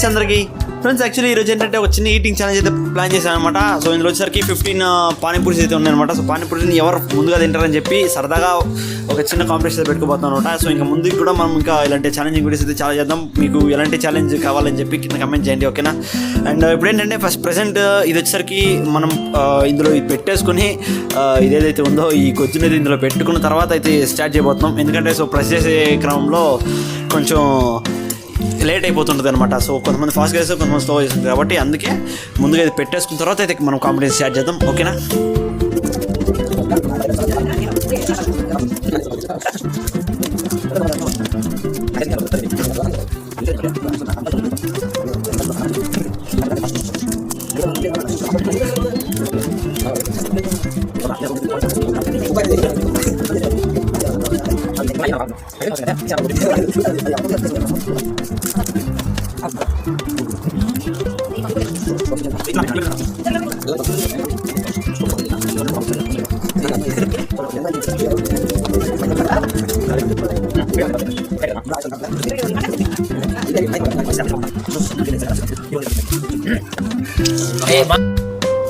Guys అందరికి friends, actually ఈరోజు ఏంటంటే ఒక చిన్న ఈటింగ్ ఛాలెంజ్ అయితే ప్లాన్ చేశాను అనమాట. సో ఇందులో వచ్చేసరికి 15 పానీపూరీస్ అయితే ఉన్నాయన్నమాట. సో పానీపూరిని ఎవరు ముందుగా తింటారని చెప్పి సరదాగా ఒక చిన్న కాంపిటీషన్ అయితే పెట్టుకోబోతున్నాం అనమాట. సో ఇంకా ముందుకు కూడా మనం ఇంకా ఇలాంటి ఛాలెంజింగ్ వీడియోస్ అయితే చాలా చేద్దాం. మీకు ఎలాంటి ఛాలెంజ్ కావాలని చెప్పి కింద కమెంట్ చేయండి, ఓకేనా? అండ్ ఇప్పుడు ఏంటంటే ఫస్ట్ ప్రెసెంట్ ఇది వచ్చేసరికి మనం ఇందులో పెట్టేసుకొని ఇదేదైతే ఉందో ఈ కొద్దినది ఇందులో పెట్టుకున్న తర్వాత అయితే స్టార్ట్ చేయబోతున్నాం. ఎందుకంటే సో ప్రెస్ చేసే క్రమంలో కొంచెం లేట్ అయిపోతుంటుంది అనమాట. సో కొంతమంది ఫాస్ట్గా చేస్తారు, కొంతమంది స్లో చేస్తుంది. కాబట్టి అందుకే ముందుగా ఇది పెట్టేసుకున్న తర్వాత అయితే మనం కాంపిటీషన్ స్టార్ట్ చేద్దాం, ఓకేనా?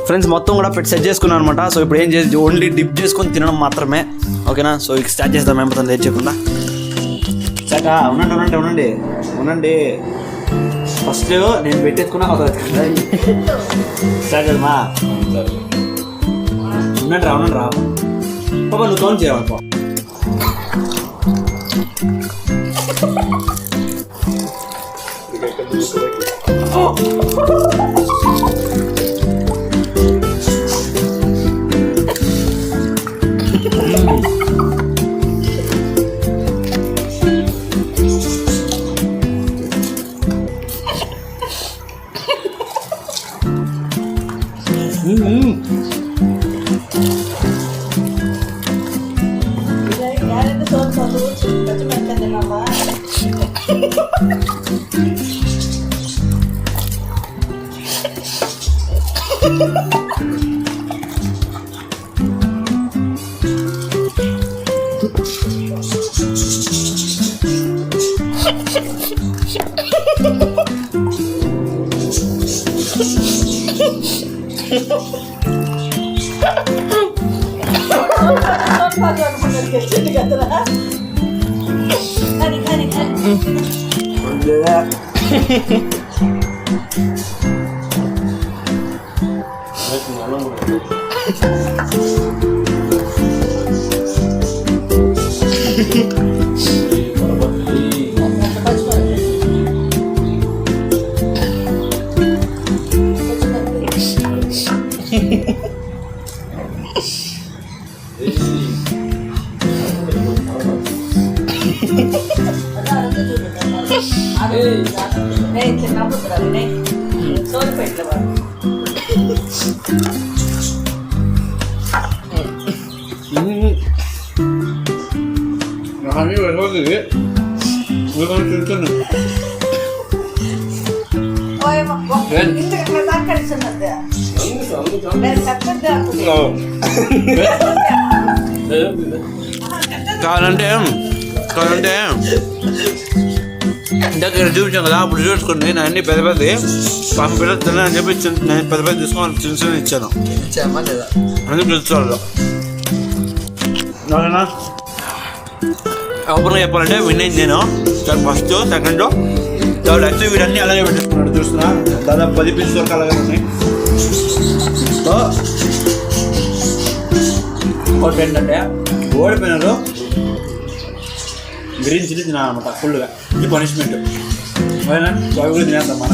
ఫ్రెండ్స్ మొత్తం కూడా పెట్టి సెట్ చేసుకున్నాను అనమాట. సో ఇప్పుడు ఏం చేసి ఓన్లీ డిప్ చేసుకొని తినడం మాత్రమే, ఓకేనా? సో ఇక స్టార్ట్ చేద్దాం ఏమవుతుంది లేట్ చేయకుండా. సరే ఉండండి ఫస్ట్ నేను పెట్టేసుకున్నా స్టార్ట్ చేద్దామా? ఉండండి రా పాపా, నువ్వు కౌంట్ చేయాలి పాప. కావాలంటే దగ్గర చూపించాను కదా, అప్పుడు చూసుకోండి. నేను అన్ని పెద్ద పిల్లలు తిన్నానని చెప్పి నేను పెద్ద తీసుకొని చిన్న ఇచ్చాను. అన్ని పిలుస్తారు ఓపెన్గా చెప్పాలంటే వినేది నేను ఫస్ట్, సెకండ్, థర్డ్. యాక్చువల్లీ వీడన్నీ అలాగే పెట్టేసుకున్నాడు చూస్తున్నా. దాదాపు 10 పీసులు వరకు అలాగే ఉన్నాయి. సో ఇంకోటి ఏంటంటే ఓడిపోయినారు గ్రీన్ చిల్లీ తినాలన్నమాట ఫుల్గా. ఇది పనిష్మెంట్. ఓకేనా? అవి కూడా తినేద్దాం మన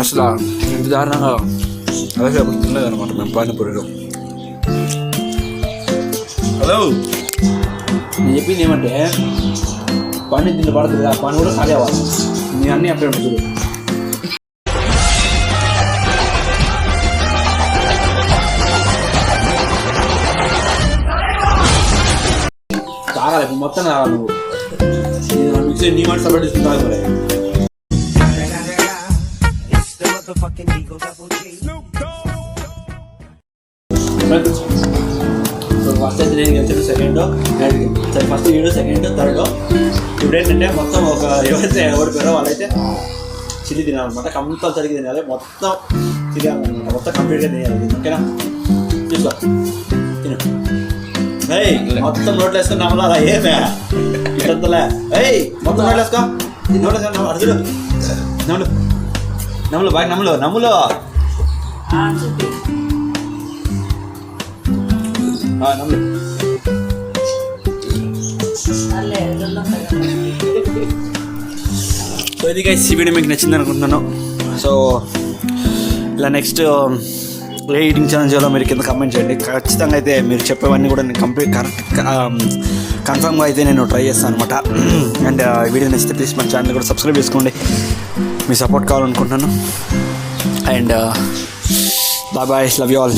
అసలు ఇంత దారుణంగా అలాగే అప్పుడు తినలేదన్నమాట మేము పానీపూరిలో. హలో, నేను చెప్పింది ఏమంటే పని తిండి పడుతుంది కదా, పని కూడా ఖాళీ అవ్వాలి. మీ అన్నీ అప్పుడే ఉంటుంది. మొత్తం రావాలి నువ్వు మిక్సీ నీ మాట సపరేట్ తీసుకుంటావు మరి. సో ఫస్ట్ అయితే నేను గెలిచాను, సెకండ్ సరే ఫస్ట్ వీడియో సెకండ్ థర్డ్. ఇప్పుడు ఏంటంటే మొత్తం ఒక ఎవరైతే ఓడిపోయారో వాళ్ళైతే చిల్లి తినాలన్నమాట, కంపల్సరీగా తినాలి, మొత్తం తినాలన్నమాట, మొత్తం కంప్లీట్గా తినాలి. ఓకేనా చూసుకో తిను. మొత్తం నోట్లు వేసుకొని నమ్మలా ఏమే ఇట్లా మొత్తం నోట్లు వేసుకో, నోట్లు వేసుకో అర్జుడు నమ్ములు నమ్ములు బాగా నమ్ములు నమ్ములు నమ్ములు. సో ఇది గైస్ ఈ వీడియో మీకు నచ్చింది అనుకుంటున్నాను. సో ఇలా నెక్స్ట్ ఏ ఈటింగ్ ఛాలెంజ్ చేయాలో మీరు కింద కామెంట్ చేయండి. ఖచ్చితంగా అయితే మీరు చెప్పేవన్నీ కూడా నేను కన్ఫర్మ్గా అయితే నేను ట్రై చేస్తాను అనమాట. అండ్ వీడియో నచ్చితే ప్లీజ్ మన ఛానల్ కూడా సబ్స్క్రైబ్ చేసుకోండి, మీ సపోర్ట్ కావాలనుకుంటున్నాను. And bye bye, love you all.